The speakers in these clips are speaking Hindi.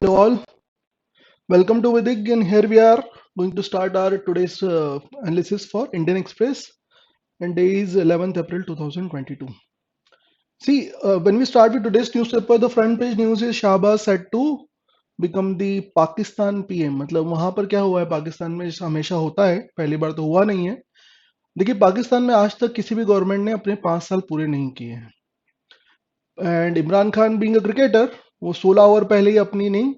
Hello all, welcome to Vedic, and here we are going to start our today's analysis for Indian Express, and day is 11th April 2022. See, when we start with today's newspaper, the front page news is Shahbaz said to become the Pakistan PM. मतलब वहां पर क्या हुआ है पाकिस्तान में, जैसा हमेशा होता है, पहली बार तो हुआ नहीं है। देखिए, पाकिस्तान में आज तक किसी भी गवर्नमेंट ने अपने 5 साल पूरे नहीं किए हैं, and Imran Khan being a cricketer, वो 16 ओवर पहले ही अपनी इनिंग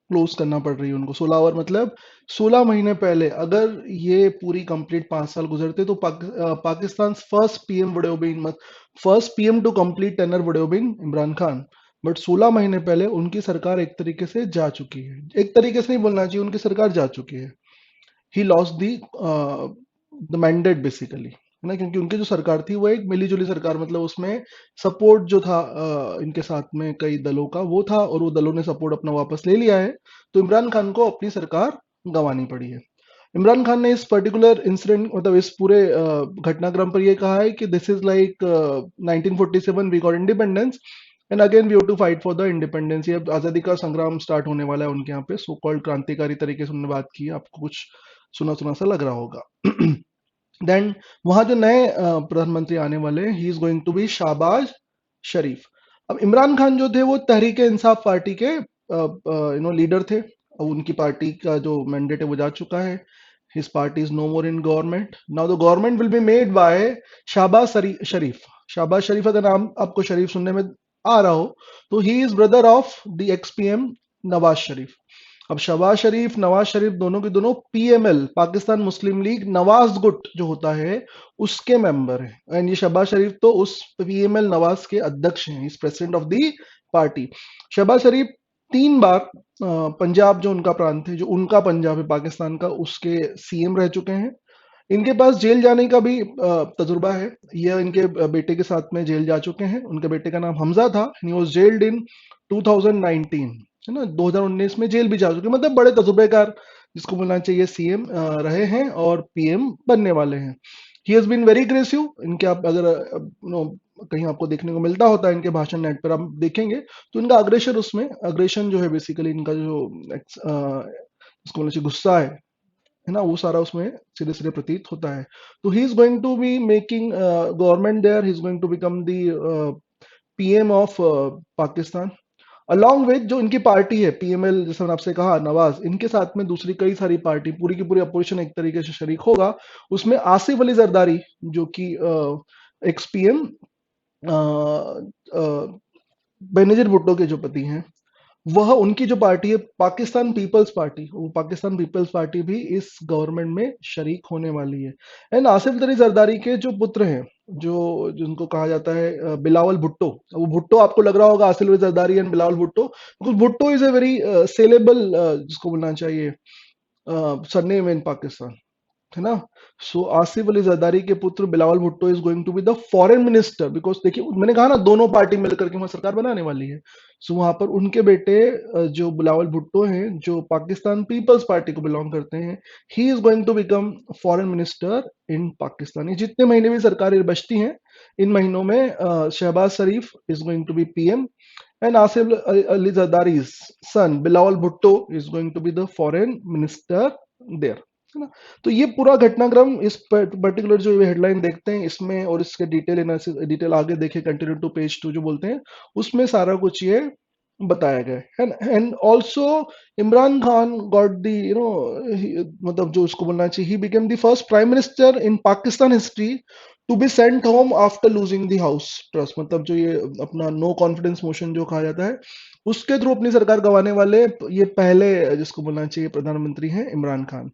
क्लोज करना पड़ रही है उनको। 16 ओवर मतलब 16 महीने पहले अगर ये पूरी कंप्लीट 5 साल गुजरते तो Pakistan first PM would have been, first PM to complete tenure would have been Imran Khan. But 16 महीने पहले उनकी सरकार एक तरीके से जा चुकी है, एक तरीके से नहीं बोलना चाहिए, उनकी सरकार जा चुकी है। He lost the mandate basically, है ना, क्योंकि उनकी जो सरकार थी वो एक मिलीजुली सरकार, मतलब उसमें सपोर्ट जो था इनके साथ में कई दलों का वो था, और वो दलों ने सपोर्ट अपना वापस ले लिया है, तो इमरान खान को अपनी सरकार गंवानी पड़ी है। इमरान खान ने इस पर्टिकुलर इंसिडेंट, मतलब इस पूरे घटनाक्रम पर ये कहा है कि this is like 1947 we got independence and again we have to fight for the independence. ये आजादी का संग्राम स्टार्ट होने वाला है उनके यहाँ पे, सो कॉल्ड क्रांतिकारी तरीके से उन्होंने बात की है, आपको कुछ सुना सुना सा लग रहा होगा। देन वहां जो नए प्रधानमंत्री आने वाले हैं, he is going to be Shahbaz Sharif. अब इमरान खान जो थे वो तहरीक इंसाफ पार्टी के लीडर थे, अब उनकी पार्टी का जो मैंडेट है वो जा चुका है। His party is no more in government now, the government will be made by Sharif. Shahbaz Sharif का नाम आपको शरीफ सुनने में आ रहा हो, तो he is brother of the ex PM Nawaz Sharif. अब शहबाज शरीफ, नवाज शरीफ दोनों के दोनों पीएमएल, पाकिस्तान मुस्लिम लीग नवाज गुट जो होता है उसके मेंबर हैं, एंड ये शहबाज शरीफ तो उस पीएमएल नवाज के अध्यक्ष हैं, is president of the party. Shahbaz Sharif 3 बार पंजाब जो उनका प्रांत है, जो उनका पंजाब है पाकिस्तान का, उसके सीएम रह चुके हैं। इनके पास जेल जाने का भी तजुर्बा है, ये इनके बेटे के साथ में जेल जा चुके हैं। उनके बेटे का नाम हमजा था, ही वाज जेल्ड इन 2019, है ना, 2019 में जेल भी जा चुके, मतलब बड़े तजुर्बेकार जिसको बोलना चाहिए सीएम रहे हैं और पीएम बनने वाले हैं। He has been very aggressive. इनके आप अगर कहीं आपको देखने को मिलता होता है इनके भाषण, नेट पर आप देखेंगे तो इनका अग्रेशन, उसमें अग्रेशन जो है बेसिकली इनका जो जिसको बोलना चाहिए गुस्सा है ना, वो सारा उसमें सीधे सीधे प्रतीत होता है। तो he is going to be making government there, he is going to become the PM of Pakistan, along with जो इनकी पार्टी है पीएमएल, जैसे मैंने आपसे कहा नवाज, इनके साथ में दूसरी कई सारी पार्टी, पूरी की पूरी अपोजिशन एक तरीके से शरीक होगा। उसमें आसिफ अली जरदारी जो कि एक्स पीएम बेनजीर भुट्टो के जो पति हैं, वह उनकी जो पार्टी है पाकिस्तान पीपल्स पार्टी, वो पाकिस्तान पीपल्स पार्टी भी इस गवर्नमेंट में शरीक होने वाली है। एंड आसिफ अली जरदारी के जो पुत्र हैं, जो जिनको कहा जाता है बिलावल भुट्टो, वो भुट्टो आपको लग रहा होगा Asif Ali Zardari and Bilawal Bhutto, because Bhutto is a very saleable, जिसको बोलना चाहिए सरनेम इन पाकिस्तान, है ना। सो आसिफ अली जरदारी के पुत्र Bilawal Bhutto is going to be the foreign minister, because देखिए मैंने कहा ना दोनों पार्टी मिलकर के वहां सरकार बनाने वाली है। सो वहां पर उनके बेटे जो बिलावल भुट्टो हैं, जो पाकिस्तान पीपल्स पार्टी को बिलोंग करते हैं, he is going to become foreign minister in Pakistan. ये जितने महीने भी सरकारें बचती हैं, इन महीनों में Shahbaz Sharif is going to be PM and Asif Ali Zardari son Bilawal Bhutto is going to be the foreign minister there, है ना। तो ये पूरा घटनाक्रम, इस पर्टिकुलर जो हेडलाइन देखते हैं इसमें, और इसके डिटेल एनालिसिस, डिटेल आगे देखें कंटिन्यू टू पेज 2 जो बोलते हैं, उसमें सारा कुछ ये बताया गया है। And also Imran Khan got the मतलब जो उसको बोलना चाहिए, he became the first prime minister in Pakistan history to be sent home after losing the house trust, मतलब जो ये अपना नो कॉन्फिडेंस मोशन जो कहा जाता है, उसके थ्रू अपनी सरकार गंवाने वाले ये पहले जिसको बोलना चाहिए प्रधानमंत्री हैं इमरान खान।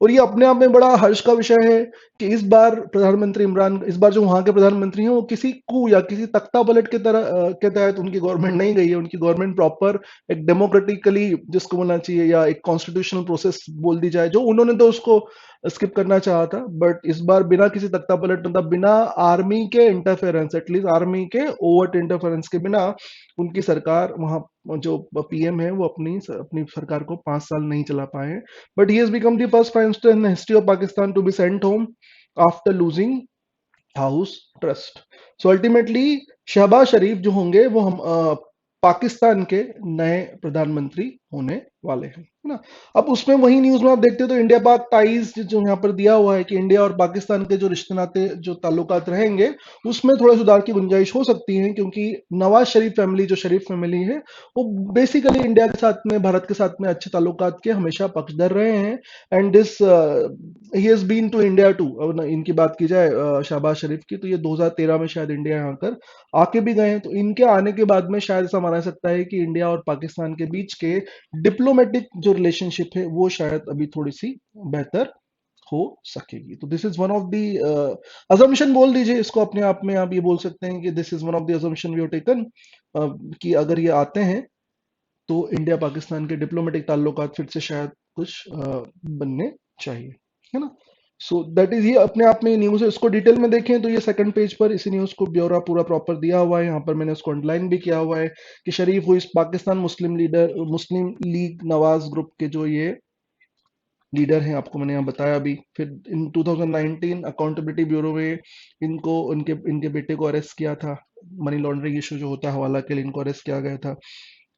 और ये अपने आप में बड़ा हर्ष का विषय है कि इस बार प्रधानमंत्री इमरान, इस बार जो वहां के प्रधानमंत्री हैं, वो किसी कू या किसी तख्ता पलट के तरह के तहत उनकी गवर्नमेंट नहीं गई है। उनकी गवर्नमेंट प्रॉपर एक डेमोक्रेटिकली जिसको बोलना चाहिए, या एक कॉन्स्टिट्यूशनल प्रोसेस बोल दी जाए, जो उन्होंने तो उसको स्किप करना चाहा था, बट इस बार बिना किसी तख्ता पलट, मतलब बिना आर्मी के इंटरफेरेंस, एटलीस्ट आर्मी के ओवर्ट इंटरफेरेंस के बिना, उनकी सरकार वहां जो पीएम है वो अपनी अपनी सरकार को 5 साल नहीं चला पाए। But he has become the first prime minister in history of Pakistan to be sent home after losing house trust. So ultimately Shahbaz Sharif जो होंगे वो हम पाकिस्तान के नए प्रधानमंत्री होने वाले हैं, है ना। अब उसमें वही न्यूज में आप देखते हो तो इंडिया पाक टाइज जो यहाँ पर दिया हुआ है कि इंडिया और पाकिस्तान के जो रिश्ते नाते जो ताल्लुकात रहेंगे उसमें थोड़ा सुधार की गुंजाइश हो सकती है, क्योंकि नवाज शरीफ फैमिली जो शरीफ फैमिली है वो बेसिकली इंडिया के साथ में, भारत के साथ में अच्छे ताल्लुकात के हमेशा पक्षधर रहे हैं। And this he has been to India too. इनकी बात की जाए शहबाज शरीफ की, तो ये 2013 में शायद इंडिया यहाँ कर आके भी गए हैं। तो इनके आने के बाद में शायद ऐसा माना सकता है कि इंडिया और पाकिस्तान के बीच के डिप्लोमेटिक जो रिलेशनशिप है वो शायद अभी थोड़ी सी बेहतर हो सकेगी। तो this is one of the assumption बोल दीजिए इसको, अपने आप में आप ये बोल सकते हैं कि this is one of the assumption we have taken, कि अगर ये आते हैं तो इंडिया पाकिस्तान के डिप्लोमेटिक ताल्लुकात फिर से शायद कुछ बनने चाहिए, है ना। सो दैट इज, ये अपने आप में न्यूज है। इसको डिटेल में देखें तो ये सेकंड पेज पर इसी न्यूज को ब्यौरा पूरा प्रॉपर दिया हुआ है। यहाँ पर मैंने उसको अंडरलाइन भी किया हुआ है कि शरीफ हुई पाकिस्तान मुस्लिम लीग नवाज ग्रुप के जो ये लीडर हैं, आपको मैंने यहाँ बताया अभी। फिर इन 2019 अकाउंटेबिलिटी ब्यूरो में इनको उनके इनके बेटे को अरेस्ट किया था, मनी लॉन्ड्रिंग इशू जो होता है हवाला के लिए, इनको अरेस्ट किया गया था,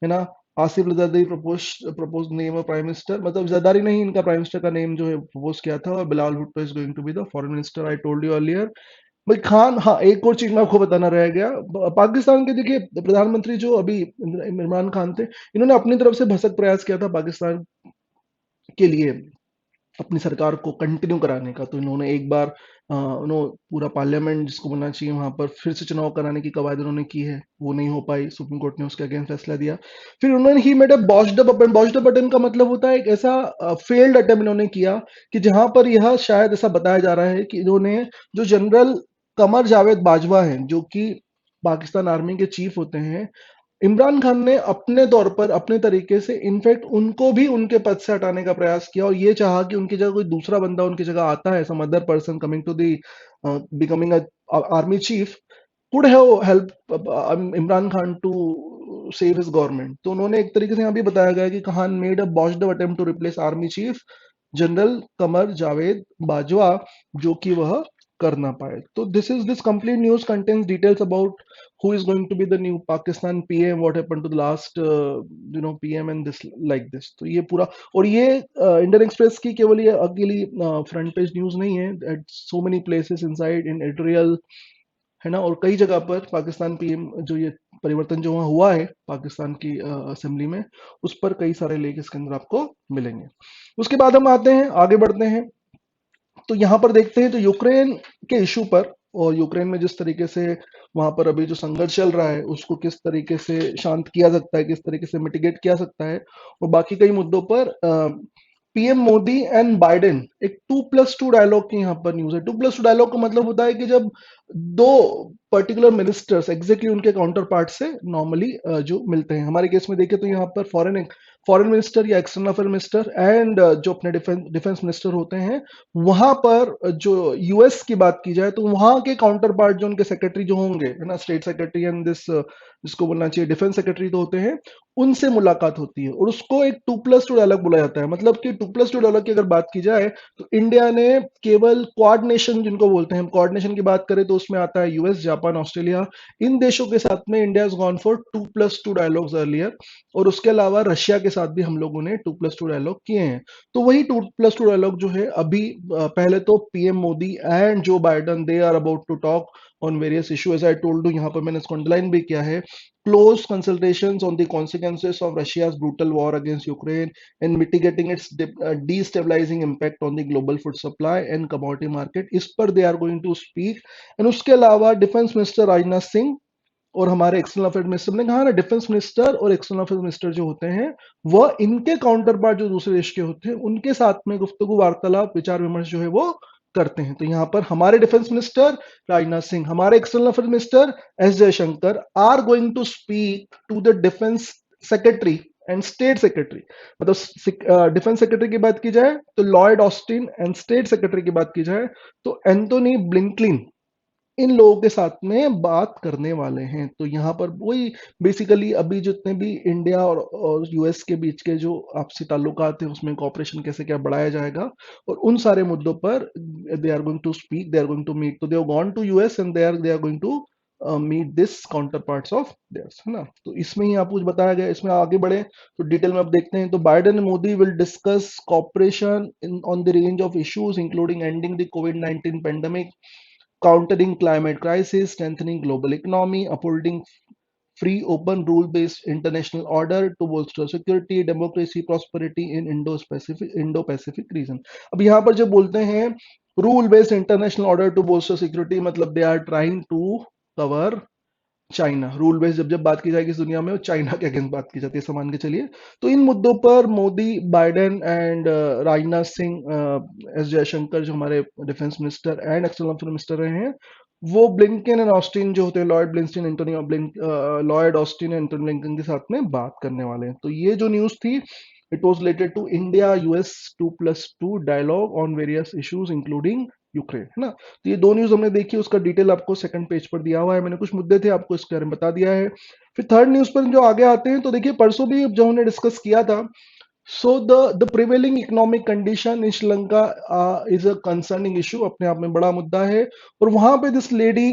है ना। Asif Zardari propose name of prime minister, मतलब जरदारी नहीं, इनका प्राइम मिनिस्टर का नेम जो है प्रपोज किया था। और Bilawal Bhutto is going to be the foreign minister, I told you earlier. भाई खान, हाँ एक और चीज मैं आपको बताना रह गया। पाकिस्तान के देखिए प्रधानमंत्री जो अभी इमरान खान थे, इन्होंने अपनी तरफ से भरसक प्रयास किया था पाकिस्तान के लिए अपनी सरकार को कंटिन्यू कराने का। तो इन्होंने एक बार उन्होंने पूरा पार्लियामेंट जिसको बोलना चाहिए वहां पर फिर से चुनाव कराने की कवायद उन्होंने की है, वो नहीं हो पाई, सुप्रीम कोर्ट ने उसके अगेंस्ट फैसला दिया। फिर उन्होंने he made a बॉस्ड up attempt. बॉस्ड up attempt का मतलब होता है एक ऐसा फेल्ड अटेम्प्ट इन्होंने किया कि जहां पर यह शायद ऐसा बताया जा रहा है कि इन्होंने जो जनरल कमर जावेद बाजवा हैं, जो कि पाकिस्तान आर्मी के चीफ होते हैं, इमरान खान ने अपने तौर पर अपने तरीके से इनफैक्ट उनको भी उनके पद से हटाने का प्रयास किया और ये चाहा कि उनकी जगह कोई दूसरा बंदा उनकी जगह आता है, some other person coming to the becoming army chief could have help Imran Khan to save his government. तो उन्होंने एक तरीके से यहाँ भी बताया गया कि Khan made a botched attempt to replace army chief general Qamar Javed Bajwa, जो कि वह कर ना पाए। तो this complete news contains details about who is going to be the new Pakistan PM, what happened to the last PM and this like this। तो ये पूरा, और ये इंडियन एक्सप्रेस की केवल ये अकेली फ्रंट पेज न्यूज नहीं है, at so many places inside in editorial, है ना। और कई जगह पर पाकिस्तान पीएम जो ये परिवर्तन जो वहाँ हुआ है पाकिस्तान की असेंबली में, उस पर कई सारे लेख इसके अंदर आपको मिलेंगे। उसके बाद हम आते हैं, आगे बढ़ते हैं। तो यहाँ पर देखते हैं तो यूक्रेन के इशू पर, और यूक्रेन में जिस तरीके से वहां पर अभी जो संघर्ष चल रहा है उसको किस तरीके से शांत किया सकता है, किस तरीके से मिटिगेट किया सकता है, और बाकी कई मुद्दों पर पीएम मोदी एंड बाइडेन एक 2+2 डायलॉग की यहाँ पर न्यूज है। 2+2 डायलॉग का मतलब होता है कि जब दो पर्टिकुलर मिनिस्टर्स एग्जैक्टली उनके काउंटर पार्ट से नॉर्मली जो मिलते हैं, हमारे केस में देखें तो यहाँ पर फॉरेन मिनिस्टर या एक्सटर्नल अफेयर मिनिस्टर एंड जो अपने डिफेंस मिनिस्टर होते हैं, वहां पर जो यूएस की बात की जाए तो वहां के काउंटर पार्ट जो उनके सेक्रेटरी जो होंगे, है ना, स्टेट सेक्रेटरी एंड दिस जिसको बोलना चाहिए डिफेंस सेक्रेटरी तो होते हैं, उनसे मुलाकात होती है और उसको एक 2+2 डायलॉग बोला जाता है। मतलब कि 2+2 डायलॉग की अगर बात की जाए तो इंडिया ने केवल क्वाड नेशन जिनको बोलते हैं, क्वाड नेशन की बात करें तो उसमें आता है यूएस, जापान, ऑस्ट्रेलिया, इन देशों के साथ में India is gone for 2+2 dialogues earlier. और उसके अलावा रशिया के साथ भी हम लोगों ने 2+2 डायलॉग किए हैं। तो वही 2+2 डायलॉग जो है अभी पहले तो PM Modi and Joe Biden they are about to talk on various issue, as I told you, यहाँ पर मैंने इसको अंडरलाइन भी किया है। Close consultations on the consequences of Russia's brutal war against Ukraine and mitigating its destabilizing impact on the global food supply and commodity market, इस पर they are going to speak। and उसके अलावा डिफेंस मिनिस्टर राजनाथ सिंह और हमारे एक्सटर्नल अफेयर मिनिस्टर ने कहा ना, डिफेंस मिनिस्टर और एक्सटर्नल अफेयर मिनिस्टर जो होते हैं वह इनके काउंटर पार्ट जो दूसरे देश के होते हैं उनके साथ में गुफ्तगू वार्तालाप विचार विमर्श जो है वो करते हैं। तो यहाँ पर हमारे डिफेंस मिनिस्टर राजनाथ सिंह, हमारे external affair minister S Jaishankar are going to speak to the defence secretary and state secretary. मतलब डिफेंस सेक्रेटरी की बात की जाए तो Lloyd Austin and state secretary की बात की जाए तो एंथोनी ब्लिंकलिन, इन लोगों के साथ में बात करने वाले हैं। तो यहाँ पर वही बेसिकली अभी जितने भी इंडिया और यूएस के बीच के जो आपसी ताल्लुकात हैं उसमें कॉपरेशन कैसे क्या बढ़ाया जाएगा और उन सारे मुद्दों पर they are going to speak, they are going to meet. तो they have gone to US and they are going to meet this counterparts of theirs, है ना। तो इसमें ही आपको कुछ बताया गया। इसमें आगे बढ़े तो डिटेल में अब देखते हैं। तो Biden and Modi will discuss cooperation in on the range of issues including ending the covid pandemic, countering climate crisis, strengthening global economy, upholding free, open, rule-based international order to bolster security, democracy, prosperity in Indo-Pacific region. अब यहाँ पर जब बोलते हैं rule based international order to bolster security, मतलब they are trying to cover China. Rule based जब जब बात की जाएगी इस दुनिया में, चाइना के अगेंस्ट बात की जाती है, समान के चलिए। तो इन मुद्दों पर Modi, Biden and Rajnath Singh, S Jaishankar जो हमारे defence minister and external affair minister रहे हैं, वो ब्लिंकन एंड ऑस्टिन जो होते हैं, Lloyd Blinken Antony Lloyd Austin and Antony Blinken के साथ में बात करने वाले हैं। तो ये जो न्यूज थी, it was related to India US 2+2 dialogue on various issues including Ukraine, है ना। तो ये दो न्यूज हमने देखी, उसका डिटेल आपको सेकंड पेज पर दिया हुआ है। मैंने कुछ मुद्दे थे आपको इसके बारे में बता दिया है। फिर थर्ड न्यूज पर जो आगे आते हैं, तो देखिए परसों भी जो हमने डिस्कस किया था, so the prevailing economic condition in Sri Lanka is a concerning issue, अपने आप में बड़ा मुद्दा है। और वहां पे दिस लेडी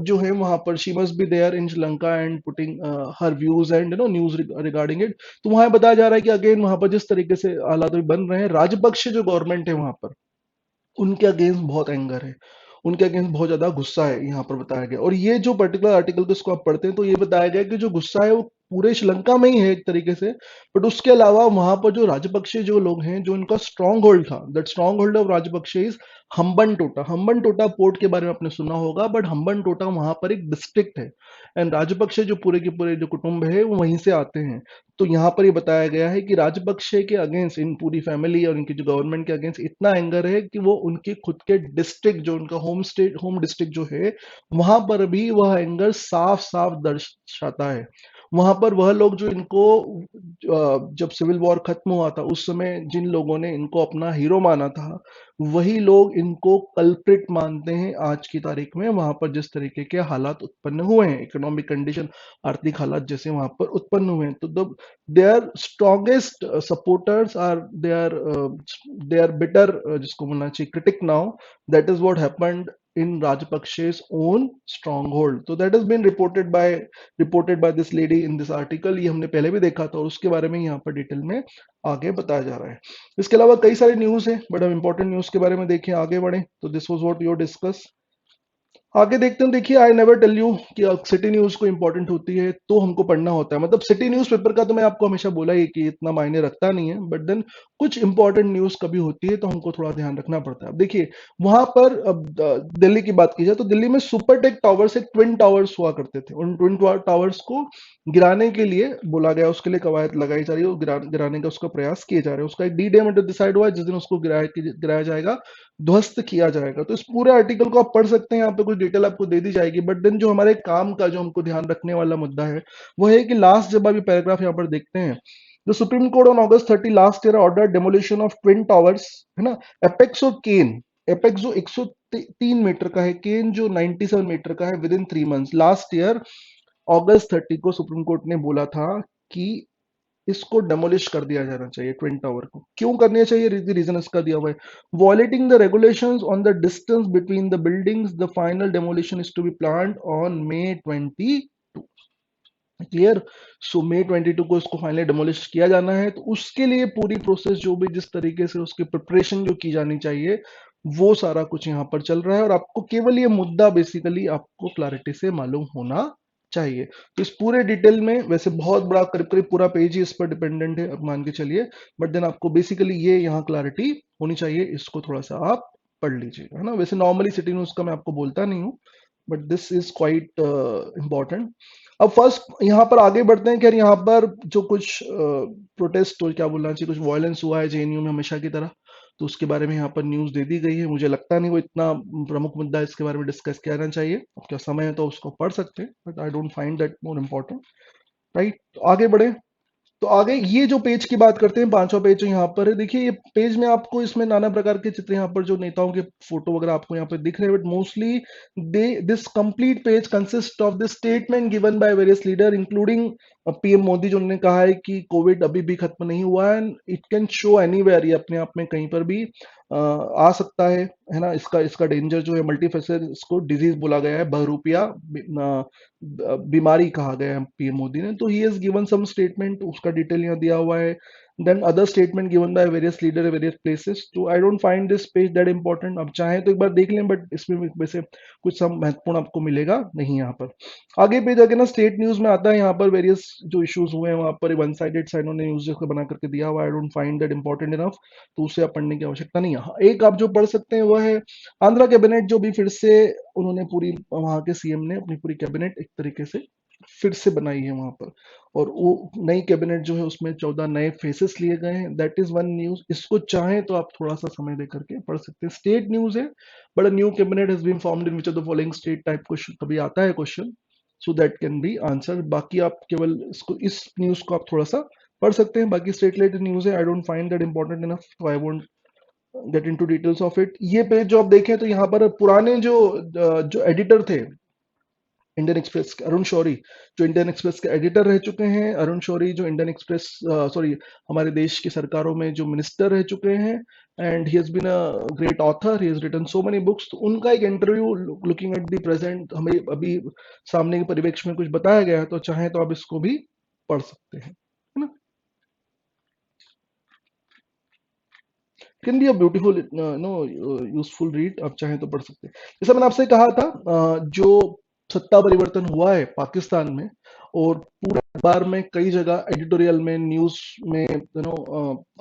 जो है वहां पर, she must be there in Sri Lanka and putting her views and news regarding it. तो वहां बताया जा रहा है कि अगेन वहां पर जिस तरीके से हालात बन रहे हैं, राजपक्षे जो गवर्नमेंट है वहां पर, उनके अगेंस्ट बहुत एंगर है, उनके अगेंस्ट बहुत ज्यादा गुस्सा है, यहाँ पर बताया गया। और ये जो पर्टिकुलर आर्टिकल को इसको आप पढ़ते हैं, तो ये बताया गया कि जो गुस्सा है वो पूरे श्रीलंका में ही है एक तरीके से, बट उसके अलावा वहां पर जो राजपक्षे जो लोग हैं, जो इनका स्ट्रॉन्ग होल्ड था, that stronghold of Rajapaksa is Hambantota. हम्बन टोटा पोर्ट के बारे में आपने सुना होगा, बट हम्बन टोटा वहां पर एक डिस्ट्रिक्ट है, एंड राजपक्षे जो पूरे के पूरे जो कुटुंब है वो वहीं से आते हैं। तो यहाँ पर ये बताया गया है कि राजपक्षे के अगेंस्ट, इन पूरी फैमिली और इनकी जो गवर्नमेंट के अगेंस्ट इतना एंगर है कि वो उनके खुद के डिस्ट्रिक्ट, जो उनका होम डिस्ट्रिक्ट जो है, वहां पर भी वह एंगर साफ साफ दर्शाता है। वहां पर वह लोग जो इनको जब सिविल वॉर खत्म हुआ था उस समय जिन लोगों ने इनको अपना हीरो माना था, वही लोग इनको कल्प्रिट मानते हैं आज की तारीख में। वहां पर जिस तरीके के हालात उत्पन्न हुए हैं, इकोनॉमिक कंडीशन, आर्थिक हालात जैसे वहां पर उत्पन्न हुए हैं, तो their strongest supporters are they are bitter, जिसको बोलना चाहिए critic now, that is what happened in Rajapakse's own stronghold. So that has been reported by this lady in this article. ये हमने पहले भी देखा था और उसके बारे में यहाँ पर डिटेल में आगे बताया जा रहा है। इसके अलावा कई सारे न्यूज है, बट हम इंपॉर्टेंट न्यूज के बारे में देखें, आगे बढ़े। तो this was what you discuss. आगे देखते हैं। देखिए, आई नेवर टेल यू कि सिटी न्यूज को इंपॉर्टेंट होती है तो हमको पढ़ना होता है, मतलब सिटी न्यूज पेपर का तो मैं आपको हमेशा बोला ही कि इतना मायने रखता नहीं है, बट देन कुछ इंपॉर्टेंट न्यूज कभी होती है तो हमको थोड़ा ध्यान रखना पड़ता है। अब देखिए, वहां पर अब दिल्ली की बात की जाए तो दिल्ली में सुपरटेक टावर्स, एक ट्विन टावर्स हुआ करते थे, उन ट्विन टावर्स को गिराने के लिए बोला गया, उसके लिए कवायद लगाई जा रही है, गिराने का उसका प्रयास किए जा रहे हैं। उसका एक डी डे डिसाइड हुआ है जिस दिन उसको गिराया जाएगा, ध्वस्त किया जाएगा। तो इस पूरे आर्टिकल को आप पढ़ सकते हैं, यहाँ पे कुछ डिटेल आपको दे दी जाएगी, बट देन जो हमारे काम का जो हमको ध्यान रखने वाला मुद्दा है वो है कि लास्ट जब अभी पैराग्राफ यहाँ पर देखते हैं, जो supreme court on August 30 last year order demolition of twin towers, है ना, एपेक्स और केन। एपेक्स जो 103 मीटर का है, केन जो 97 मीटर का है, with in 3 months last year August 30 को सुप्रीम कोर्ट ने बोला था कि इसको डेमोलिश कर दिया जाना चाहिए, ट्विन टावर को। क्यों करनी चाहिए, रीजन इसका दिया हुआ है, violating the regulations on the distance between the buildings, the final demolition is to be planned on May 22। Clear. So May 22 को इसको फाइनली डेमोलिश किया जाना है, तो उसके लिए पूरी प्रोसेस जो भी जिस तरीके से उसकी प्रिपरेशन जो की जानी चाहिए, वो सारा कुछ यहाँ पर चल रहा है। और आपको केवल ये मुद्दा बेसिकली आपको क्लैरिटी से मालूम होना चाहिए। तो इस पूरे डिटेल में, वैसे बहुत बड़ा करीब करीब पूरा पेज ही इस पर डिपेंडेंट है, अब मान के चलिए, बट देन आपको बेसिकली ये यहाँ क्लैरिटी होनी चाहिए, इसको थोड़ा सा आप पढ़ लीजिएगा, है ना। वैसे नॉर्मली सिटी न्यूज का मैं आपको बोलता नहीं हूँ, but this is quite important. अब फर्स्ट यहाँ पर आगे बढ़ते हैं कि यहाँ पर जो कुछ प्रोटेस्ट और क्या बोलना चाहिए, कुछ वायलेंस हुआ है जेएनयू में हमेशा की तरह, तो उसके बारे में यहाँ पर न्यूज दे दी गई है। मुझे लगता नहीं वो इतना प्रमुख मुद्दा है, इसके बारे में डिस्कस किया जाना चाहिए। अब क्या समय है तो उसको पढ़ सकते हैं, but I don't find that more important, right. तो आगे बढ़े। तो आगे ये जो पेज की बात करते हैं, पांचवा पेज जो यहाँ पर है, देखिए ये पेज में आपको इसमें नाना प्रकार के चित्र, यहाँ पर जो नेताओं के फोटो वगैरह आपको यहाँ पर दिख रहे हैं, but mostly they this complete page consist of the statement given by various leader including PM Modi जो ने कहा है कि कोविड अभी भी खत्म नहीं हुआ है, इट कैन शो एनीवेयर, ये अपने आप में कहीं पर भी आ सकता है ना। इसका इसका डेंजर जो है मल्टीफेसेट, इसको डिजीज बोला गया है, बहरूपिया बीमारी कहा गया है पीएम मोदी ने। तो he has given some statement, उसका डिटेल यहाँ दिया हुआ है। Then other statement given by various leader various places. तो I don't find this page that important. अब चाहे तो एक बार देख लें, बट इसमें वैसे कुछ सब महत्वपूर्ण आपको मिलेगा नहीं यहाँ पर। आगे पे जाके ना स्टेट न्यूज में आता है, यहाँ पर वेरियस जो इश्यूज हुए हैं वहां पर वन साइडेड सा इन्होंने न्यूज जैसे बना करके दिया हुआ। आई don't find that important enough, तो उसे आप पढ़ने की आवश्यकता नहीं है। हाँ, एक आप जो पढ़ सकते हैं वह है आंध्रा कैबिनेट, जो भी फिर से उन्होंने पूरी, वहां के सीएम ने अपनी पूरी कैबिनेट एक तरीके से फिर से बनाई है वहां पर। और वो नई कैबिनेट जो है उसमें 14 नए फेसेस लिए गए हैं। दैट इज वन न्यूज, इसको चाहे तो आप थोड़ा सा समय दे करके पढ़ सकते हैं। स्टेट न्यूज है, but a new cabinet has been formed in which of the following state type question कभी आता है question, so that can be answer. बाकी आप केवल इसको, इस न्यूज को आप थोड़ा सा पढ़ सकते हैं। बाकी स्टेट रिलेटेड न्यूज है, आई don't find that important enough, I won't get into details of it. ये पेज जो आप देखें तो यहाँ पर पुराने जो एडिटर थे इंडियन एक्सप्रेस के, अरुण शौरी, जो इंडियन एक्सप्रेस के एडिटर रह चुके हैं, अरुण शौरी जो इंडियन एक्सप्रेस, सॉरी, हमारे देश की सरकारों में जो मिनिस्टर रह चुके हैं, and he has been a great author, he has written so many books. तो उनका एक interview looking at the present हमें अभी सामने के परिवेश में कुछ बताया गया है, तो चाहे तो आप इसको भी पढ़ सकते हैं, है ना। Can be a beautiful no useful read, आप चाहें तो पढ़ सकते हैं। जैसा मैंने आपसे कहा था, जो सत्ता परिवर्तन हुआ है पाकिस्तान में, और पूरे अखबार में कई जगह एडिटोरियल में, न्यूज में,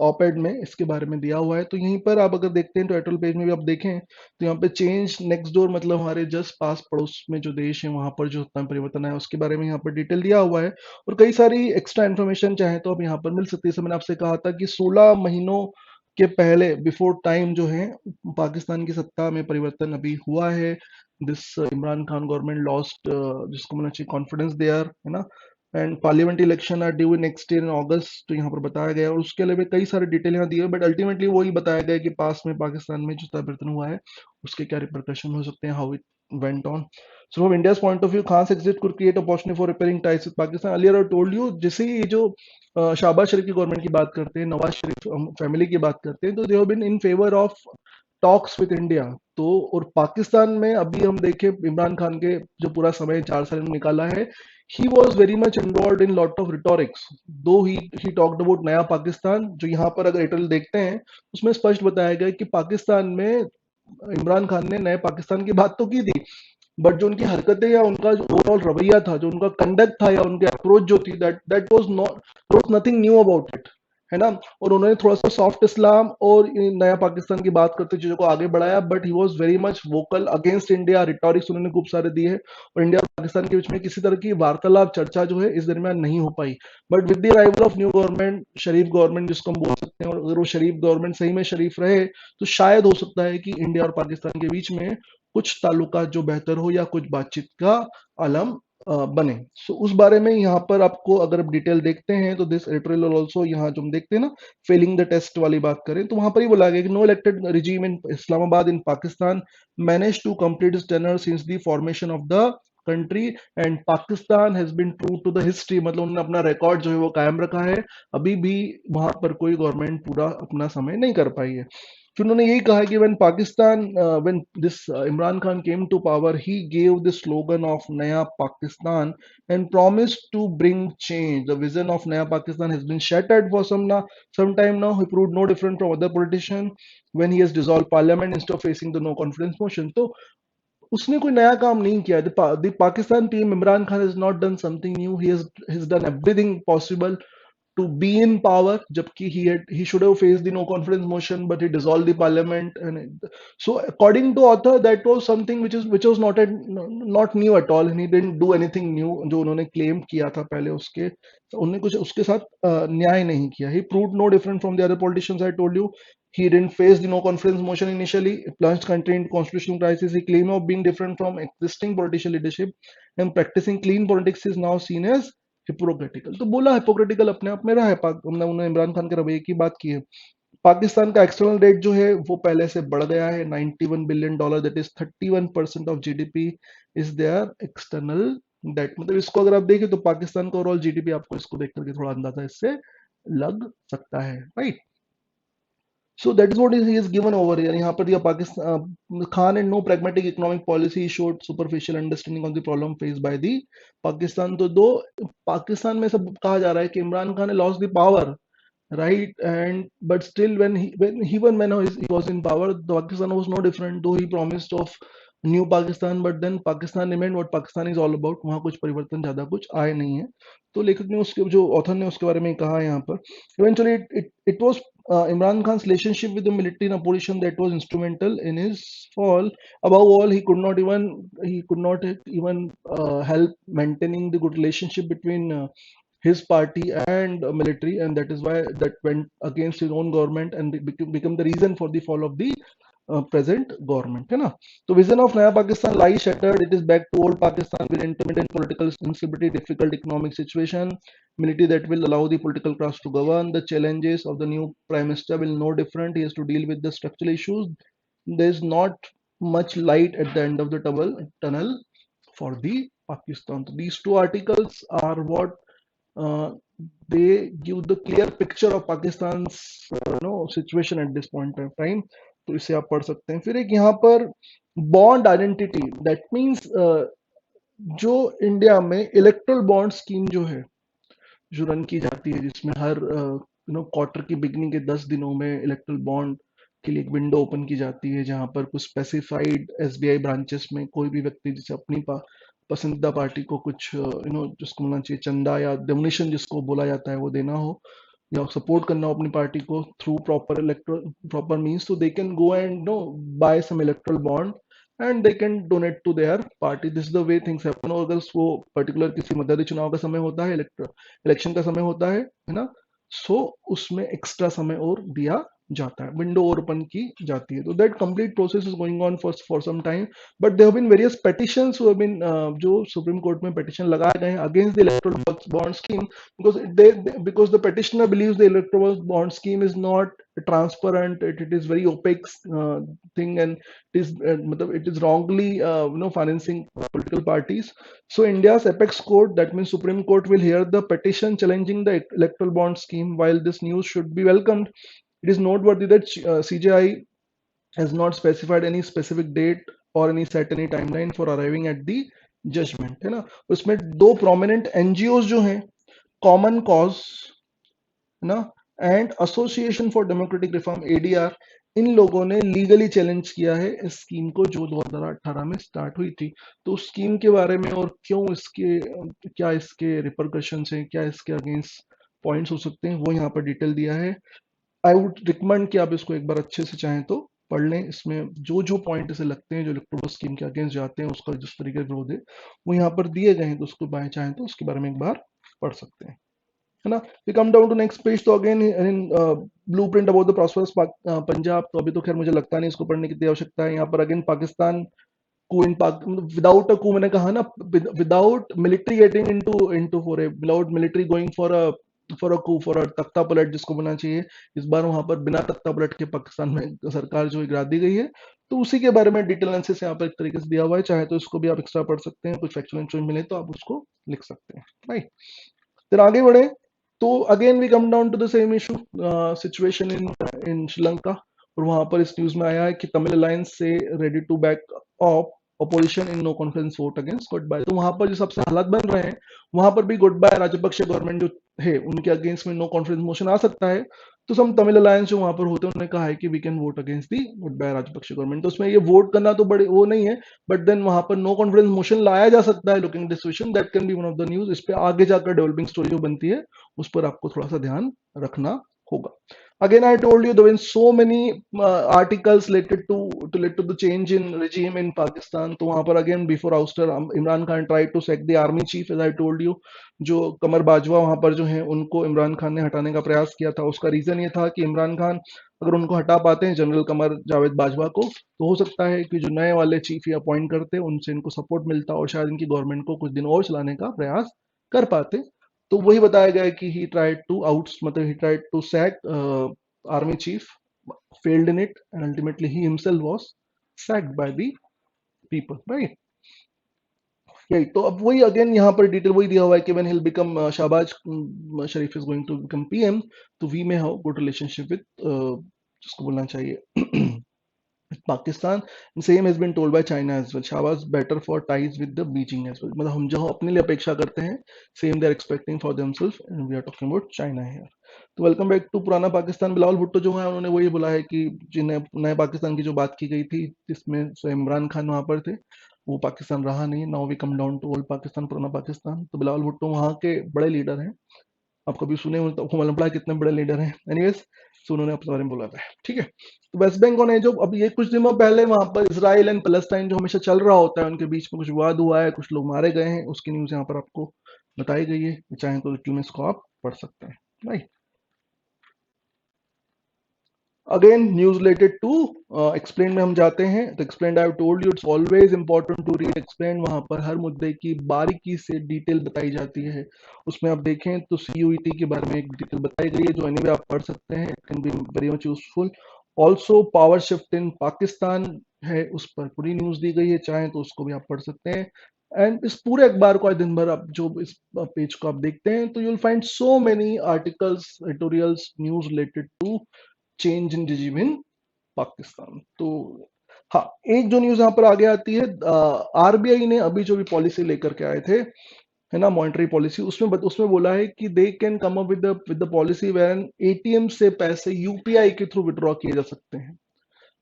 ऑपेड में इसके बारे में दिया हुआ है। तो यहीं पर आप अगर देखते हैं तो एडिटोरियल पेज में भी आप देखें तो यहाँ पे चेंज नेक्स्ट डोर, मतलब हमारे जस्ट पास पड़ोस में जो देश है वहां पर जो सत्ता में परिवर्तन है उसके बारे में यहाँ पर डिटेल दिया हुआ है। और कई सारी एक्स्ट्रा इन्फॉर्मेशन चाहे तो अब यहाँ पर मिल सकती है। जैसे मैंने आपसे कहा था कि 16 महीनों के पहले, बिफोर टाइम जो है, पाकिस्तान की सत्ता में परिवर्तन अभी हुआ है। This Imran Khan government lost, जिसको मैंने अच्छी कॉन्फिडेंस देयर, है ना। And parliament election are due next year in August, तो यहाँ पर बताया गया है। और उसके अलावा कई सारे डिटेल यहाँ दिए, बट अल्टीमेटली वही बताया गया कि पास में पाकिस्तान में जो परिवर्तन हुआ है उसके क्या रिpercussion हो सकते हैं, how it went on. So from India's point of view, Khan's exit could create opportunity for repairing ties with Pakistan. Earlier I told you, जैसे ही ये जो शहबाज शरीफ की गवर्नमेंट की बात करते हैं, नवाज शरीफ फैमिली की बात करते हैं, तो they have been in favour of talks with India. तो और पाकिस्तान में अभी हम देखें, इमरान खान के जो पूरा समय 4 साल में निकाला है, he was very much involve in lot of rhetorics, though he talked about नया पाकिस्तान। जो यहाँ पर अगर एटल देखते हैं उसमें स्पष्ट बताया गया कि पाकिस्तान में इमरान खान ने नए पाकिस्तान की बात तो की थी, बट जो उनकी हरकतें या उनका जो ओवरऑल रवैया था, जो उनका कंडक्ट था या उनके अप्रोच जो थी, that that was not nothing knew about it, है ना। और उन्होंने थोड़ा सा सॉफ्ट इस्लाम और नया पाकिस्तान की बात करते चीजों को आगे बढ़ाया, but he was very much vocal against India. Rhetorics उन्होंने खूब सारे दिए, और इंडिया और पाकिस्तान के बीच में किसी तरह की वार्तालाप चर्चा जो है इस दरमियान नहीं हो पाई। But with the arrival of new government, Sharif government जिसको हम बोल सकते हैं, और अगर वो शरीफ गवर्नमेंट सही में शरीफ रहे, तो शायद हो सकता है कि इंडिया और पाकिस्तान के बीच में कुछ ताल्लुकात जो बेहतर हो या कुछ बातचीत का आलम बने। सो उस बारे में यहाँ पर आपको अगर आप डिटेल देखते हैं तो दिस एडिटोरियल ऑल्सो, यहाँ जो हम देखते हैं ना, फेलिंग द टेस्ट वाली बात करें, तो वहां पर ही बोला गया कि no elected regime in Islamabad in Pakistan manage to complete its tenure since the formation of the country, and Pakistan has been true to the history, मतलब उन्होंने अपना रिकॉर्ड जो है वो कायम रखा है। अभी भी वहां पर कोई गवर्नमेंट पूरा अपना समय नहीं कर पाई है। फिर उन्होंने यही कहा कि when Pakistan, when this Imran Khan came to power, he gave the slogan of Naya Pakistan and promised to bring change. The vision of Naya Pakistan has been shattered for some time now. He proved no different from other politicians when he has dissolved parliament instead of facing the no confidence motion. तो उसने कोई नया काम नहीं किया। The Pakistan team, Imran Khan has not done something new. He has done everything possible to be in power, jabki he should have faced the no confidence motion, but he dissolved the parliament. And so according to author, that was something which was not new at all, and he didn't do anything new जो उन्होंने claim किया था पहले, उसके उन्होंने कुछ उसके साथ न्याय नहीं किया। He proved no different from the other politicians, I told you. He didn't face the no confidence motion initially, plunged country into constitutional crisis. He claimed of being different from existing political leadership, and practicing clean politics is now seen as hypocritical. तो बोला हिपोक्रेटिकल अपने आप में रहा है। हमने उन्होंने इमरान खान के रवैये की बात की है। पाकिस्तान का एक्सटर्नल डेट जो है वो पहले से बढ़ गया है, $91 billion, that is 31% of GDP is their external that मतलब इसको अगर आप देखें तो पाकिस्तान का ओवरऑल जीडीपी आपको इसको देख करके थोड़ा अंदाजा इससे लग सकता है, right? So that is what he is given over here. यहाँ पर दिया Pakistan Khan and no pragmatic economic policy showed superficial understanding of the problem faced by the Pakistan. तो दो पाकिस्तान में सब कहा जा रहा है कि इमरान खान ने lost the power, right? And but still when even when he was in power, the Pakistan was no different, though he promised of new Pakistan, but then Pakistan remain what Pakistan is all about, वहां कुछ परिवर्तन ज्यादा कुछ आए नहीं है। तो लेखक ने उसके जो ऑथर ने उसके बारे में कहा यहाँ पर, eventually it was Imran Khan's relationship with the military in opposition that was instrumental in his fall. Above all, he could not even help maintaining the good relationship between his party and military, and that is why that went against his own government and become the reason for the fall of the present government, है ना? तो vision of नया Pakistan lies shattered. It is back to old Pakistan with intermittent political instability, difficult economic situation, military that will allow the political class to govern. The challenges of the new prime minister will no different. He has to deal with the structural issues. There is not much light at the end of the tunnel for the Pakistan. So these two articles are what uh, they give the clear picture of Pakistan's situation at this point of time. तो इसे आप पढ़ सकते हैं। फिर एक यहाँ पर बॉन्ड आइडेंटिटी, दैट मीन्स जो इंडिया में इलेक्ट्रल बॉन्ड स्कीम जो है, जो रन की जाती है, जिसमें हर क्वार्टर की बिगनिंग के 10 दिनों में इलेक्ट्रल बॉन्ड के लिए एक विंडो ओपन की जाती है, जहां पर कुछ स्पेसिफाइड एसबीआई ब्रांचेस में कोई भी व्यक्ति जिसे अपनी पसंदीदा पार्टी को कुछ जिसको बोलना चाहिए चंदा या डोनेशन जिसको बोला जाता है वो देना हो, या सपोर्ट करना हो अपनी पार्टी को थ्रू प्रॉपर मीन्स, तो they can go and buy some electoral bond and they can donate to their party. This is the way things happen. और अगर वो पर्टिकुलर किसी मददी चुनाव का समय होता है, इलेक्शन का समय होता है ना, सो उसमें एक्स्ट्रा समय और दिया जाता है, विंडो और ओपन की जाती है। तो that complete process is going on for some time, but there have been various petitions who have been जो सुप्रीम कोर्ट में पेटिशन लगाए गए हैं against the electoral bond scheme, because the petitioner believes the electoral bond scheme is not transparent, it is very opaque thing, and it is wrongly financing political parties. So India's apex court, that means Supreme Court, will hear the petition challenging the electoral bond scheme. While this news should be welcomed, it is noteworthy that CJI has not specified any specific date or any set any timeline for arriving at the judgment, है ना? उसमें दो prominent NGOs जो हैं, कॉमन कॉज ना and association for democratic reform ADR, इन लोगों ने लीगली चैलेंज किया है इस स्कीम को जो 2018 में स्टार्ट हुई थी। तो उस स्कीम के बारे में और क्यों इसके क्या इसके रिपरकशंस हैं, क्या इसके अगेंस्ट पॉइंट्स हो सकते हैं, वो यहाँ पर डिटेल दिया है। आई वुड रिकमेंड कि आप इसको एक बार अच्छे से चाहें तो पढ़ लें। इसमें जो जो पॉइंट इसे लगते हैं जो इलेक्टोरल स्कीम के अगेंस्ट जाते हैं, उसका जिस तरीके से विरोध है वो यहाँ पर दिए गए हैं, तो उसको बाय चाहें तो उसके बारे में एक बार पढ़ सकते हैं, है ना? We come down to next page. तो again in blueprint about the prosperous Punjab, तो अभी तो खैर मुझे लगता नहीं इसको पढ़ने की आवश्यकता है। यहाँ पर again Pakistan coup in without a coup, मैंने कहा ना, without military getting into for a without military going for a coup, for a तख्ता पलट जिसको बोलना चाहिए, इस बार वहां पर बिना तख्ता पलट के पाकिस्तान में सरकार जो गिरा दी गई है, तो उसी के बारे में डिटेल एनालिसिस यहाँ पर एक तरीके से दिया हुआ है। चाहे तो इसको भी आप एक्स्ट्रा पढ़ सकते हैं, कुछ फैक्चुअल इन्फॉर्मेशन मिले तो आप उसको लिख सकते हैं, राइट? फिर आगे बढ़े तो again we come down to the same issue, situation in Sri Lanka, और वहां पर इस न्यूज में आया है कि तमिल अलायंस से ready to back off opposition in no confidence vote against Gotabaya. तो वहां पर जो सबसे हालात बन रहे हैं, वहां पर भी गुड बाय राजपक्षे गवर्नमेंट जो है उनके अगेंस्ट में नो कॉन्फिडेंस मोशन आ सकता है। तो सम तमिल अलायंस जो वहां पर होते हैं उन्होंने कहा है कि we can vote against the Gotabaya Rajapaksa government. तो उसमें ये वोट करना तो बड़े वो नहीं है, बट देन वहां पर नो कॉन्फिडेंस मोशन लाया जा सकता है looking this situation, that can B one of the news. इस पे आगे जाकर डेवलपिंग स्टोरी जो बनती है उस पर आपको थोड़ा सा ध्यान रखना होगा। Again, I told you there were so many articles related to the change in regime in Pakistan. तो वहां पर again before ouster Imran Khan tried to sack the army chief, as I told you, जो कमर बाजवा वहां पर जो है उनको इमरान खान ने हटाने का प्रयास किया था। उसका रीजन ये था कि इमरान खान अगर उनको हटा पाते हैं जनरल कमर जावेद बाजवा को, तो हो सकता है कि जो नए वाले चीफ या अपॉइंट करते उनसे इनको सपोर्ट मिलता और शायद इनकी गवर्नमेंट को कुछ दिन और चलाने का प्रयास कर पाते। तो वही बताया गया है कि ही ट्राइड टू आउट मतलब he tried to sack army chief, failed in it, and ultimately he himself was sacked by the people, right? यही तो अब वही अगेन यहाँ पर डिटेल वही दिया हुआ है कि when he'll become Shahbaz Sharif is going to become PM, तो we may have good relationship with जिसको बोलना चाहिए Pakistan. Same has been told by China as well. Shahbaz better for ties with the Beijing as well. मतलब हम जो अपने लिए अपेक्षा करते हैं, same they are expecting for themselves, and we are talking about China here. तो वेलकम बैक टू पुराना पाकिस्तान. बिलावल भुट्टो जो है उन्होंने वही बोला है कि जिन्हें नए पाकिस्तान की जो बात की गई थी जिसमें इमरान खान वहां पर थे, वो पाकिस्तान रहा नहीं. Now we come down to old Pakistan, पुराना पाकिस्तान. तो बिलावल भुट्टो वहाँ के बड़े लीडर हैं. आप कभी सुने हो तो आपको मालूम पड़ा कितने बड़े लीडर हैं. एनीवेज, सो उन्होंने अपने बारे में बोला था. ठीक है, तो वेस्ट बंगाल ने जो अब ये कुछ दिनों पहले वहां पर इसराइल एंड पैलेस्टाइन जो हमेशा चल रहा होता है, उनके बीच में कुछ विवाद हुआ है, कुछ लोग मारे गए हैं, उसकी न्यूज यहाँ पर आपको बताई गई है. चाहे तो डिटेल में इसको आप पढ़ सकते हैं. Right, again news related to explain में हम जाते हैं. तो explain, I have told you, it's always important to read explain. वहां पर हर मुद्दे की बारीकी से डिटेल बताई जाती है. उसमें आप देखें तो सीयूईटी के बारे में एक डिटेल बताई गई है जो एनीवे आप पढ़ सकते हैं. It can be very much useful. Also power shift in Pakistan है, उस पर पूरी न्यूज दी गई है, चाहे तो उसको भी आप पढ़ सकते हैं. एंड इस पूरे अखबार को आज दिन भर आप जो इस पेज को आप देखते हैं तो you will find so many articles, editorials, news related to change in regime in Pakistan. तो हाँ, एक जो न्यूज यहाँ पर आगे आती है, आरबीआई ने अभी जो भी पॉलिसी लेकर के आए थे, है ना, मॉनेटरी पॉलिसी, उसमें बोला है कि they can come up with the policy when ATM से पैसे यूपीआई के थ्रू विड्रॉ किए जा सकते हैं.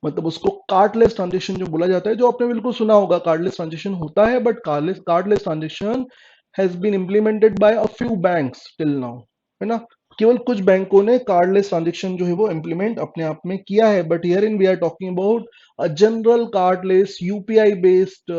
मतलब उसको कार्डलेस ट्रांजेक्शन जो बोला जाता है, जो आपने बिल्कुल सुना होगा, कार्डलेस ट्रांजेक्शन होता है, but cardless transaction has been implemented by a few banks till now, है ना. केवल कुछ बैंकों ने कार्डलेस ट्रांजेक्शन जो है वो इम्प्लीमेंट अपने आप में किया है, but here in we are talking about a general cardless UPI based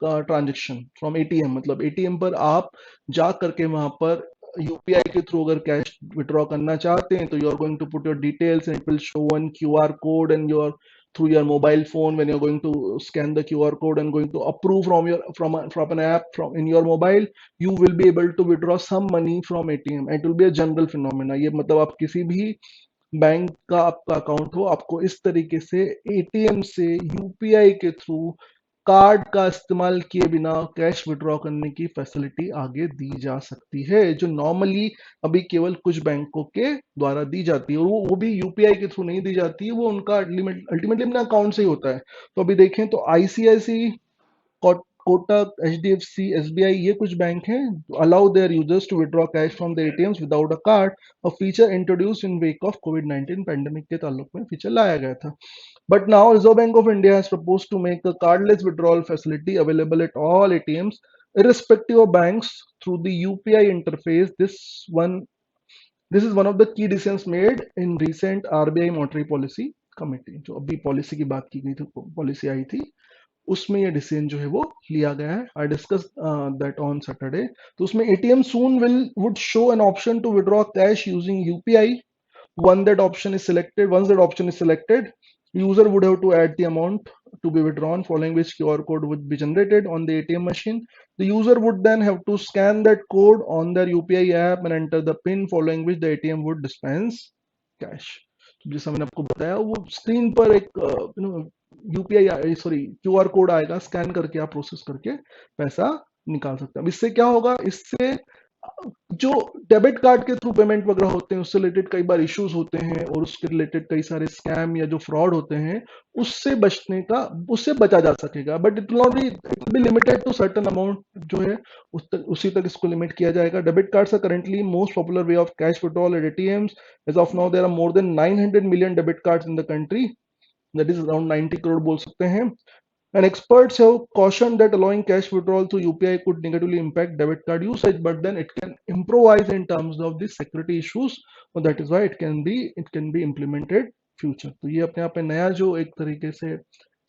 transaction from ATM. मतलब एटीएम पर आप जा करके वहां पर यूपीआई के थ्रू अगर कैश विड्रॉ करना चाहते हैं तो you are going to put your details and it will show one QR code and your through your mobile phone. When you're going to scan the QR code and going to approve from an app from in your mobile, you will be able to withdraw some money from ATM. And it will be a general phenomena. ये मतलब आप किसी भी बैंक का आपका अकाउंट हो, आपको इस तरीके से एटीएम से यूपीआई के थ्रू कार्ड का इस्तेमाल किए बिना कैश विड्रॉ करने की फैसिलिटी आगे दी जा सकती है, जो नॉर्मली अभी केवल कुछ बैंकों के द्वारा दी जाती है. और वो भी यूपीआई के थ्रू नहीं दी जाती है, वो उनका अल्टीमेटली अपने अकाउंट से ही होता है. तो अभी देखें तो आईसीआईसी, कोटक, एचडीएफसी, एसबीआई, ये कुछ बैंक हैं allow their users to withdraw cash from the ATMs without a card. A feature introduce in wake of कोविड-19 पैंडेमिक के ताल्लुक में फीचर लाया गया था. But now Reserve Bank of India has proposed to make a cardless withdrawal facility available at all ATMs, irrespective of banks, through the UPI interface. This is one of the key decisions made in recent RBI Monetary Policy Committee. जो अभी पॉलिसी की बात की गई थी, पॉलिसी आई थी, उसमें ये डिसीजन जो है वो लिया गया है. I discuss that on Saturday. तो उसमें ATM soon would show an option to withdraw cash using UPI. Once that option is selected, user would have to add the amount to be withdrawn, following which QR code would be generated on the ATM machine. The user would then have to scan that code on their UPI app and enter the PIN, following which the ATM would dispense cash. तो जैसा मैंने आपको बताया, वो स्क्रीन पर एक यूपीआई सॉरी क्यूआर कोड आएगा, स्कैन करके आप प्रोसेस करके पैसा निकाल सकते हैं. अब इससे क्या होगा, इससे जो डेबिट कार्ड के थ्रू पेमेंट वगैरह होते हैं उससे रिलेटेड कई बार इश्यूज होते हैं, और उसके रिलेटेड कई सारे स्कैम या जो फ्रॉड होते हैं, उससे बचा जा सकेगा. But it will be limited to certain amount जो है, उसी तक इसको लिमिट किया जाएगा. Debit cards are currently most popular way of cash withdrawal at ATMs. As of now there are more than 900 million debit cards in the country. That is around 90 crore बोल सकते हैं. And experts have cautioned that allowing cash withdrawal through UPI could negatively impact debit card usage, but then it can improvise in terms of the security issues. So that is why it can be implemented future. तो ये अपने आप में नया जो एक तरीके से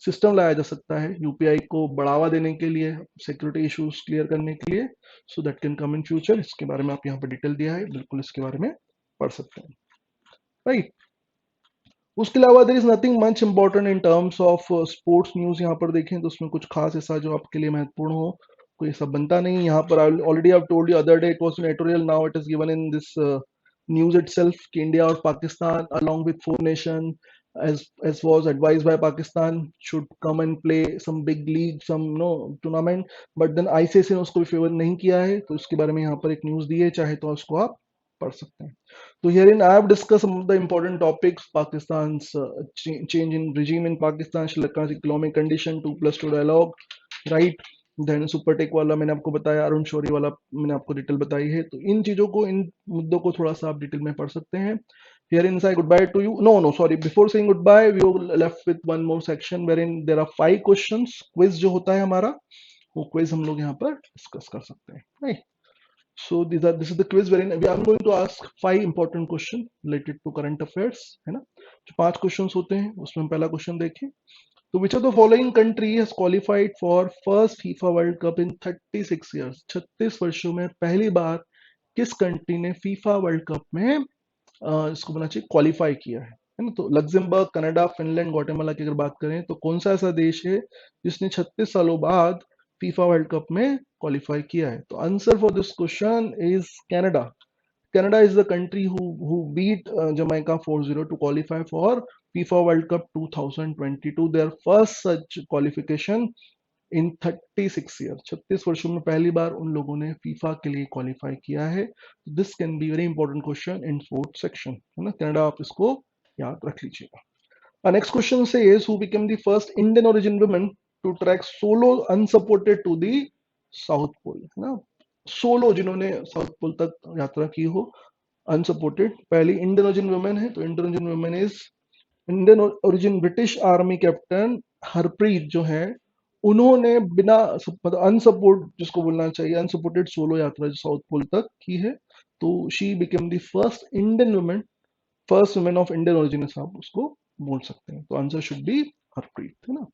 सिस्टम लाया जा सकता है यूपीआई को बढ़ावा देने के लिए, सिक्योरिटी इश्यूज क्लियर करने के लिए. सो that can come in future. इसके बारे में आप यहाँ पर डिटेल दिया है, बिल्कुल इसके बारे में पढ़ सकते हैं. राइट, उसके अलावा there is nothing much important in terms of sports news. यहाँ पर देखें तो उसमें कुछ खास ऐसा जो आपके लिए महत्वपूर्ण हो, कोई ऐसा बनता नहीं. यहाँ पर already I told you other day it was an editorial, now it is given in this news itself कि इंडिया और Pakistan along with four nation as was advised by Pakistan, should come and play some big league, some tournament, but then ICC ने उसको भी फेवर नहीं किया है, तो उसके बारे में यहाँ पर एक न्यूज दी है, चाहे तो उसको आप पढ़ सकते हैं. So herein I have discussed some of the important topics: Pakistan's change in regime in Pakistan, Sri Lanka's economic condition, 2+2 dialogue, right? Then Supertech वाला मैंने आपको बताया, अरुण शौरी वाला मैंने आपको डिटेल बताई है. तो इन चीजों को, इन मुद्दों को थोड़ा सा आप डिटेल में पढ़ सकते हैं. Here in say goodbye to you. No, sorry. Before saying goodbye, we are left with one more section wherein there are 5 questions. Quiz जो होता है हमारा, वो quiz हम लोग यहाँ पर discuss कर सकते हैं. Right? So this is the quiz wherein we are going to ask 5 important questions related to current affairs, है ना? जो 5 questions होते हैं, उसमें हम पहला क्वेश्चन देखें. तो which of the following country has qualified for first FIFA World Cup in 36 years? 36 वर्षों में पहली बार किस कंट्री ने फीफा वर्ल्ड कप में इसको बोलना चाहिए क्वालिफाई किया है ना? तो लग्जमबर्ग, कनाडा, फिनलैंड, ग्वाटेमाला की अगर बात करें तो कौन सा ऐसा देश है जिसने 36 सालों बाद फीफा वर्ल्ड कप में क्वालिफाई किया है? तो answer for this question is Canada. Canada is the country who beat Jamaica 4-0 to qualify for FIFA World Cup 2022, their first such qualification in 36 year. 36 वर्षों में पहली बार उन लोगों ने फीफा के लिए क्वालिफाई किया है. This can be very important question in fourth section, है ना? कनाडा आप इसको याद रख लीजिएगा. नेक्स्ट क्वेश्चन से is who became the first Indian origin woman to track solo unsupported to the south pole, है ना? सोलो जिन्होंने साउथ पोल तक यात्रा की हो अनसपोर्टेड, पहली इंडियन ओरिजिन वुमन है. तो Indian origin woman is Indian origin British army captain Harpreet जो है, उन्होंने बिना मतलब अनसपोर्ट जिसको बोलना चाहिए, अनसपोर्टेड सोलो यात्रा जो साउथ पोल तक की है. तो she became the first Indian women, first women of Indian origin आप उसको बोल सकते हैं. तो आंसर शुड बी हरप्रीत, है ना?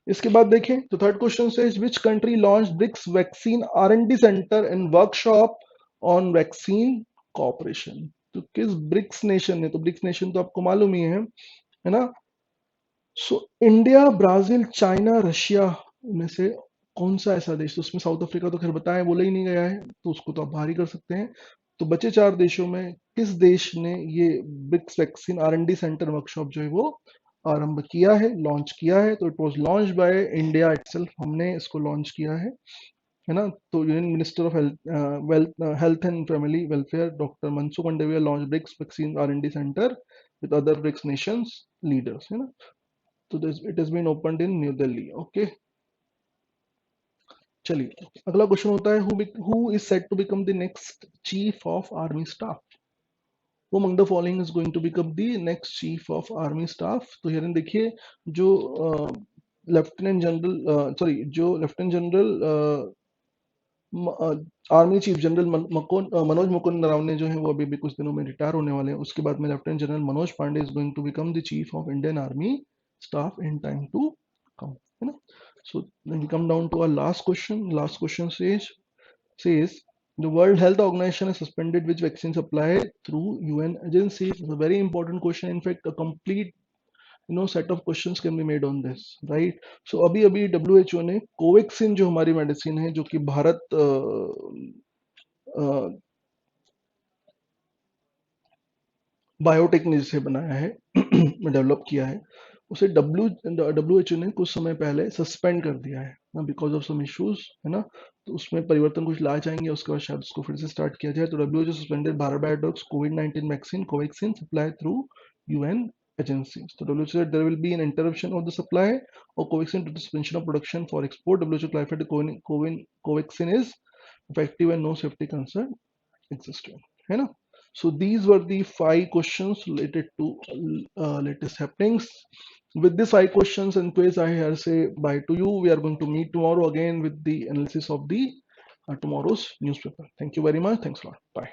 इसके बाद देखें तो थर्ड क्वेश्चन से which country launch BRICS vaccine R&D centre and workshop on vaccine cooperation. तो किस ब्रिक्स नेशन ने, तो ब्रिक्स नेशन तो आपको मालूम ही है ना? So India, Brazil, China, Russia में से कौन सा ऐसा देश, तो उसमें साउथ अफ्रीका तो खैर बताया, बोला ही नहीं गया है, तो उसको तो आप बाहर ही कर सकते हैं. तो बचे 4 देशों में किस देश ने ये BRICS vaccine R&D centre workshop जो है वो आरंभ किया है, लॉन्च किया है? तो it was launch by India itself, हमने इसको लॉन्च किया है ना? तो union minister of health and family welfare doctor Mansukh Mandaviya launch BRICS vaccine R&D centre with other BRICS nations leaders, है ना? तो it has been opened in New Delhi. Okay, चलिए अगला क्वेश्चन होता है who is set to become the next chief of army staff? Who among the following is going to become the next chief of army staff? तो हियरन देखिए, जो लेफ्टिनेंट जनरल जो lieutenant general army chief general Manoj Mukund Naravane जो है वो अभी भी कुछ दिनों में रिटायर होने वाले हैं. उसके बाद में lieutenant general Manoj Pandey is going to become the chief of Indian army staff in time to come, है ना? So we come down to our last question. Last question says the World Health Organization has suspended which vaccine supply through UN agencies. It's a very important question. In fact, a complete set of questions can be made on this, right? So अभी WHO ने कोवैक्सीन जो हमारी मेडिसिन है, जो कि भारत बायोटेक ने जिसे बनाया है डेवलप किया है, उसे WHO ने कुछ समय पहले सस्पेंड कर दिया है ना, बिकॉज ऑफ सम इश्यूज, है ना? तो उसमें परिवर्तन कुछ ला जाएंगे, उसके बाद शायद उसको फिर से स्टार्ट किया जाए. तो WHO suspended Bharat biotechs covid vaccine Covaxin supply through UN agencies. So WHO said there will be an interruption of the supply of Covaxin to the suspension of production for export. WHO clarified the Covaxin is effective and no safety concern existed, है ना? So these were the 5 questions related to latest happenings. With these 5 questions and quiz, I here say bye to you. We are going to meet tomorrow again with the analysis of the tomorrow's newspaper. Thank you very much. Thanks a lot. Bye.